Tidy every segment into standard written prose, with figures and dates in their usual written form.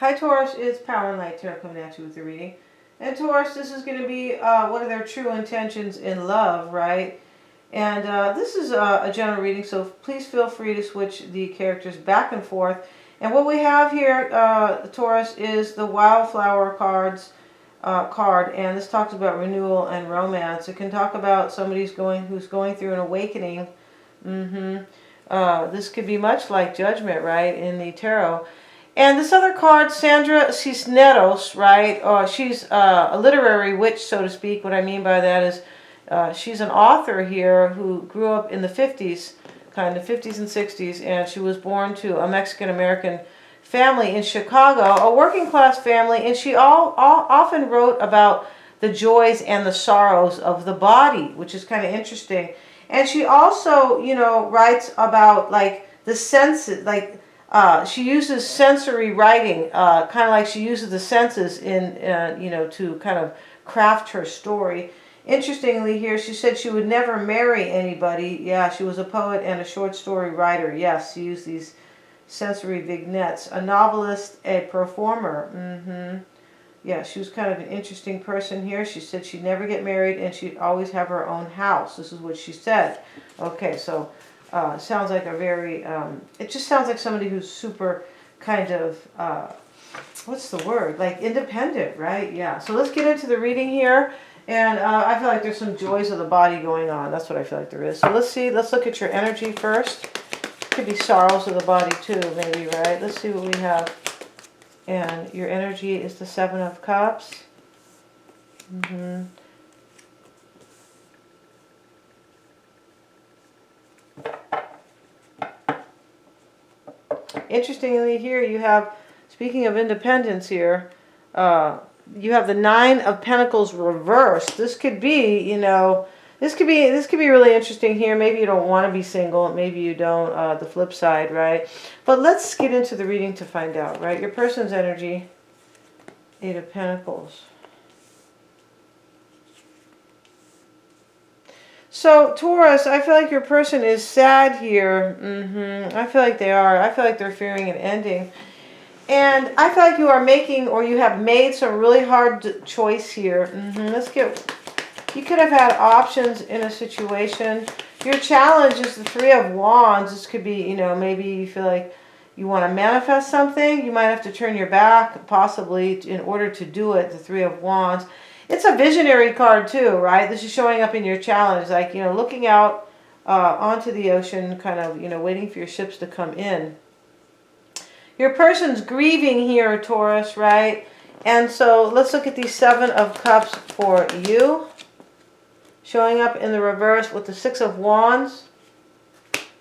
Hi Taurus, it's Power and Light Tarot coming at you with the reading. And Taurus, this is going to be what are their true intentions in love, right? And this is a general reading, so please feel free to switch the characters back and forth. And what we have here, Taurus, is the Wildflower card, and this talks about renewal and romance. It can talk about somebody who's going through an awakening. This could be much like Judgment, right, in the tarot. And this other card, Sandra Cisneros, right? She's a literary witch, so to speak. What I mean by that is she's an author here who grew up in the 50s, kind of 50s and 60s, and she was born to a Mexican-American family in Chicago, a working-class family, and she often wrote about the joys and the sorrows of the body, which is kind of interesting. And she also, you know, writes about, like, the senses, like, she uses sensory writing, kind of like she uses the senses in, you know, to kind of craft her story. Interestingly here, she said she would never marry anybody. Yeah, she was a poet and a short story writer. Yes, she used these sensory vignettes. A novelist, a performer. Yeah, she was kind of an interesting person here. She said she'd never get married and she'd always have her own house. This is what she said. Okay, so sounds like a very, it just sounds like somebody who's super kind of, what's the word? Like independent, right? Yeah. So let's get into the reading here. And I feel like there's some joys of the body going on. That's what I feel like there is. So let's see. Let's look at your energy first. Could be sorrows of the body too, maybe, right? Let's see what we have. And your energy is the Seven of Cups. Interestingly here you have, speaking of independence here, you have the Nine of Pentacles reversed. This could be, you know, this could be really interesting here. Maybe you don't want to be single. Maybe you don't, the flip side, right? But let's get into the reading to find out, right? Your person's energy, Eight of Pentacles. So, Taurus, I feel like your person is sad here. I feel like they are. I feel like they're fearing an ending. And I feel like you are making, or you have made some really hard choice here. Let's get, you could have had options in a situation. Your challenge is the Three of Wands. This could be, you know, maybe you feel like you want to manifest something. You might have to turn your back, possibly, in order to do it, the Three of Wands. It's a visionary card too, right? This is showing up in your challenge, like, you know, looking out onto the ocean, kind of, you know, waiting for your ships to come in. Your person's grieving here, Taurus, right? And so let's look at the Seven of Cups for you. Showing up in the reverse with the Six of Wands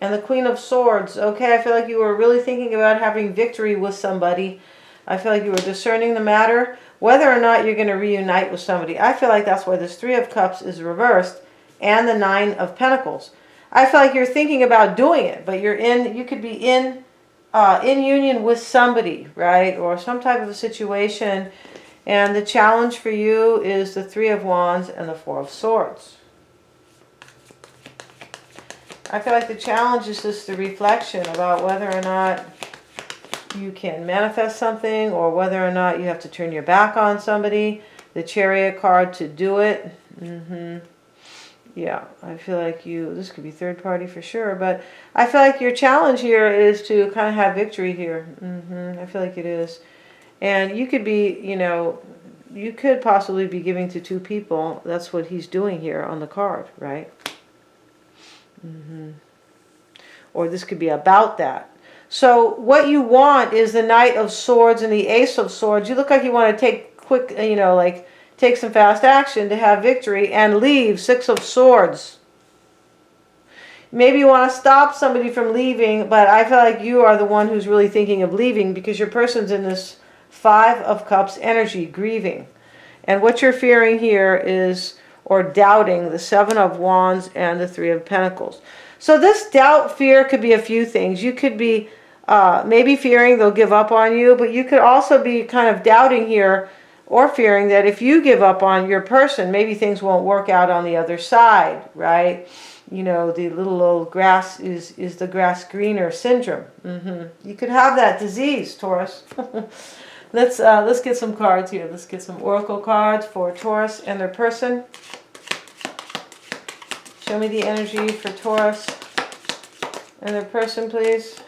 and the Queen of Swords. Okay, I feel like you were really thinking about having victory with somebody. I feel like you were discerning the matter, whether or not you're going to reunite with somebody. I feel like that's why this Three of Cups is reversed and the Nine of Pentacles. I feel like you're thinking about doing it, but you could be in union with somebody, right? Or some type of a situation. And the challenge for you is the Three of Wands and the Four of Swords. I feel like the challenge is just the reflection about whether or not you can manifest something or whether or not you have to turn your back on somebody. The Chariot card to do it. Yeah, I feel like this could be third party for sure, but I feel like your challenge here is to kind of have victory here. I feel like it is. And you could be, you know, you could possibly be giving to two people. That's what he's doing here on the card, right? Or this could be about that. So what you want is the Knight of Swords and the Ace of Swords. You look like you want to take quick, you know, like take some fast action to have victory and leave. Six of Swords. Maybe you want to stop somebody from leaving, but I feel like you are the one who's really thinking of leaving because your person's in this Five of Cups energy, grieving. And what you're fearing here is, or doubting, the Seven of Wands and the Three of Pentacles. So this doubt, fear could be a few things. You could be maybe fearing they'll give up on you, but you could also be kind of doubting here or fearing that if you give up on your person, maybe things won't work out on the other side, right? You know, the little old grass is the grass greener syndrome. You could have that disease, Taurus. Let's get some cards here. Let's get some oracle cards for Taurus and their person. Show me the energy for Taurus and their person, please.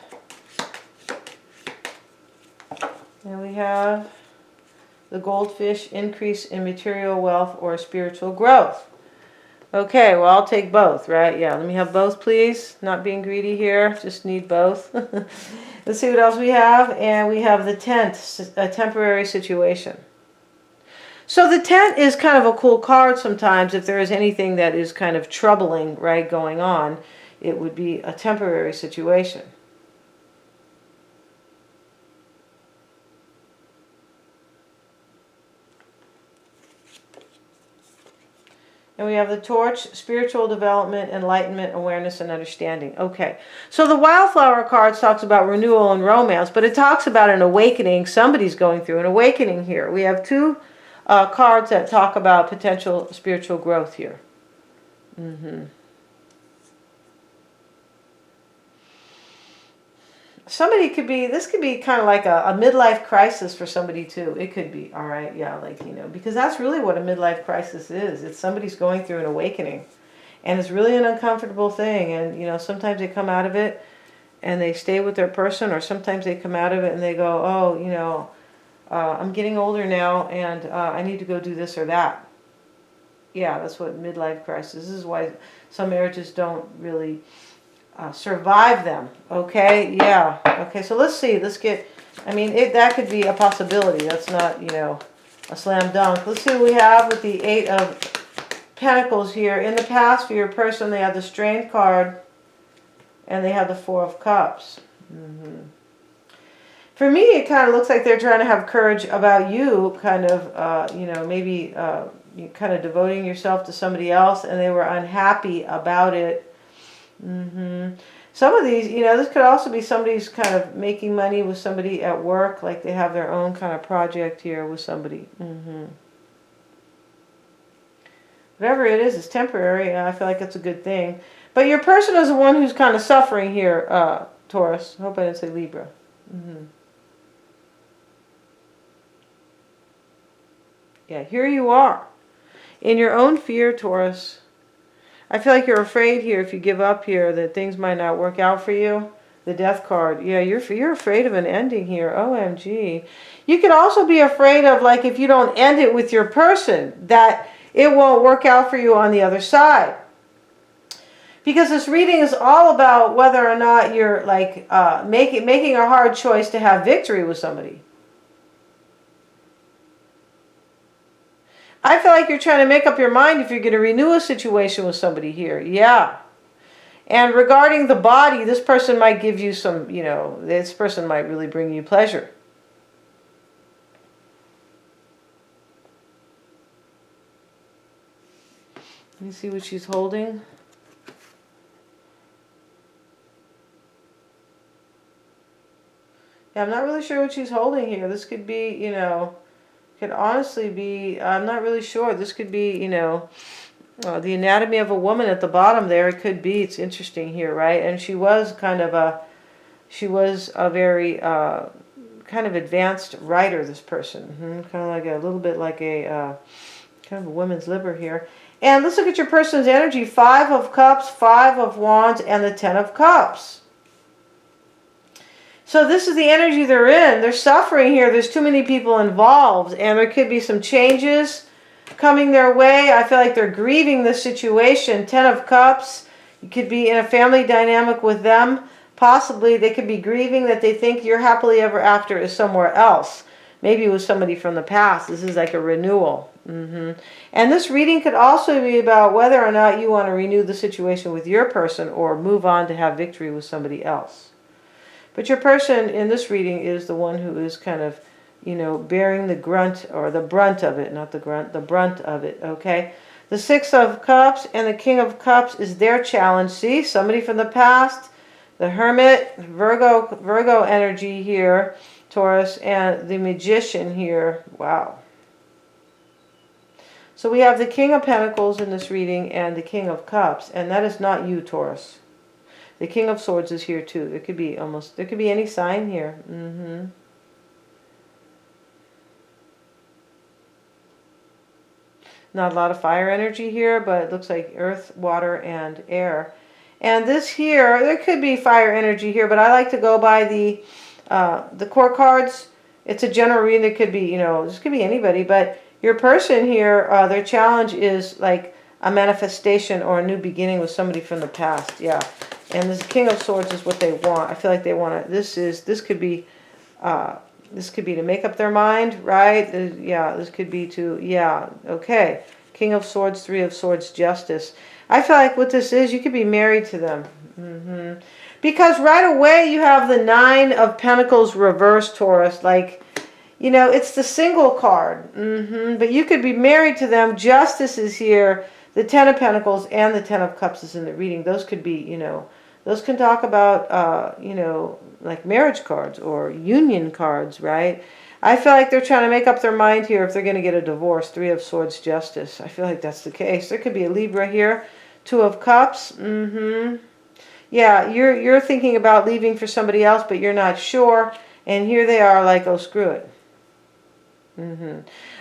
And we have the goldfish, increase in material wealth or spiritual growth. Okay, well, I'll take both, right? Yeah, let me have both, please. Not being greedy here, just need both. Let's see what else we have. And we have the tent, a temporary situation. So the tent is kind of a cool card sometimes. If there is anything that is kind of troubling, right, going on, it would be a temporary situation. And we have the torch, spiritual development, enlightenment, awareness, and understanding. Okay, so the wildflower cards talks about renewal and romance, but it talks about an awakening. Somebody's going through an awakening here. We have two cards that talk about potential spiritual growth here. Somebody could be, this could be kind of like a midlife crisis for somebody too. It could be, all right, yeah, like, you know, because that's really what a midlife crisis is. It's somebody's going through an awakening. And it's really an uncomfortable thing. And, you know, sometimes they come out of it and they stay with their person, or sometimes they come out of it and they go, oh, you know, I'm getting older now and I need to go do this or that. Yeah, that's what midlife crisis is. This is why some marriages don't really survive them. Okay, yeah. Okay, so let's see. Let's get, I mean, that could be a possibility. That's not, you know, a slam dunk. Let's see what we have with the Eight of Pentacles here. In the past, for your person, they had the Strength card and they had the Four of Cups. For me, it kind of looks like they're trying to have courage about you, kind of, you know, maybe you kind of devoting yourself to somebody else, and they were unhappy about it. Some of these, you know, this could also be somebody's kind of making money with somebody at work, like they have their own kind of project here with somebody. Whatever it is, it's temporary, and I feel like it's a good thing. But your person is the one who's kind of suffering here, Taurus. I hope I didn't say Libra. Yeah, here you are. In your own fear, Taurus. I feel like you're afraid here, if you give up here, that things might not work out for you. The Death card. Yeah, you're afraid of an ending here. OMG. You could also be afraid of, like, if you don't end it with your person, that it won't work out for you on the other side. Because this reading is all about whether or not you're, like, making a hard choice to have victory with somebody. I feel like you're trying to make up your mind if you're going to renew a situation with somebody here. Yeah. And regarding the body, this person might give you some, you know, this person might really bring you pleasure. Let me see what she's holding. Yeah, I'm not really sure what she's holding here. This could be, you know, could honestly be, I'm not really sure. This could be, you know, the anatomy of a woman at the bottom there. It could be. It's interesting here, right? And she was kind of a, very kind of advanced writer, this person. Kind of like a little bit like a, kind of a women's liver here. And let's look at your person's energy. 5 of Cups, 5 of Wands, and the 10 of Cups. So this is the energy they're in. They're suffering here. There's too many people involved. And there could be some changes coming their way. I feel like they're grieving this situation. 10 of Cups. You could be in a family dynamic with them. Possibly they could be grieving that they think your happily ever after is somewhere else. Maybe with somebody from the past. This is like a renewal. And this reading could also be about whether or not you want to renew the situation with your person or move on to have victory with somebody else. But your person in this reading is the one who is kind of, you know, bearing the grunt or the brunt of it, not the grunt, the brunt of it, okay? The 6 of Cups and the King of Cups is their challenge. See, somebody from the past, the Hermit, Virgo energy here, Taurus, and the Magician here. Wow. So we have the King of Pentacles in this reading and the King of Cups, and that is not you, Taurus. The King of Swords is here too. It could be almost, there could be any sign here. Not a lot of fire energy here, but it looks like earth, water, and air. And this here, there could be fire energy here, but I like to go by the core cards. It's a general reading. It could be, you know, this could be anybody, but your person here, their challenge is like a manifestation or a new beginning with somebody from the past. Yeah. And this King of Swords is what they want. I feel like they want to, this could be to make up their mind, right? Yeah, this could be to, yeah, okay. King of Swords, Three of Swords, Justice. I feel like what this is, you could be married to them. Because right away you have the Nine of Pentacles reversed, Taurus. Like, you know, it's the single card. But you could be married to them. Justice is here. The Ten of Pentacles and the Ten of Cups is in the reading. Those could be, you know, those can talk about, you know, like marriage cards or union cards, right? I feel like they're trying to make up their mind here if they're going to get a divorce. Three of Swords, Justice. I feel like that's the case. There could be a Libra here. Two of Cups. Yeah, you're thinking about leaving for somebody else, but you're not sure. And here they are like, oh, screw it.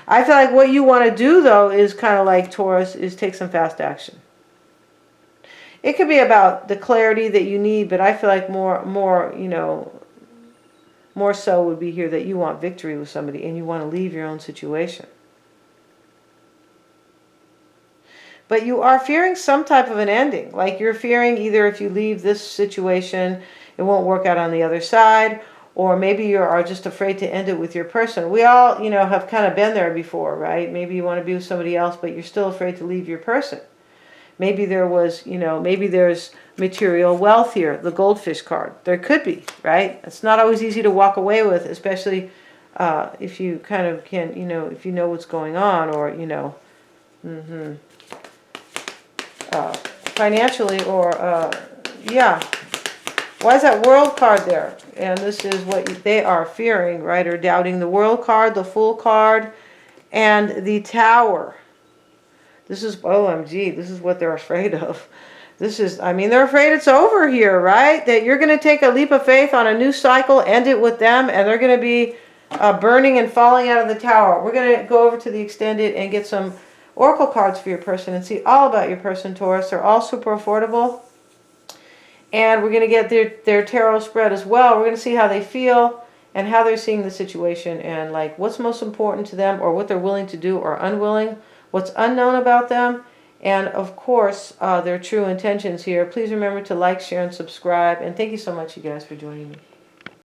I feel like what you want to do, though, is kind of like Taurus, is take some fast action. It could be about the clarity that you need, but I feel like more, you know, more so would be here that you want victory with somebody and you want to leave your own situation. But you are fearing some type of an ending. Like you're fearing either if you leave this situation, it won't work out on the other side, or maybe you are just afraid to end it with your person. We all, you know, have kind of been there before, right? Maybe you want to be with somebody else, but you're still afraid to leave your person. Maybe there was, you know, maybe there's material wealth here, the goldfish card. There could be, right? It's not always easy to walk away with, especially if you kind of can, you know, if you know what's going on, or, you know, financially, or, yeah. Why is that World card there? And this is what they are fearing, right? Or doubting. The World card, the Fool card, and the Tower. This is, OMG, this is what they're afraid of. This is, I mean, they're afraid it's over here, right? That you're going to take a leap of faith on a new cycle, end it with them, and they're going to be burning and falling out of the tower. We're going to go over to the extended and get some oracle cards for your person and see all about your person, Taurus. They're all super affordable. And we're going to get their tarot spread as well. We're going to see how they feel and how they're seeing the situation and like what's most important to them, or what they're willing to do or unwilling. What's unknown about them, and of course their true intentions here. Please remember to like, share, and subscribe, and thank you so much, you guys, for joining me.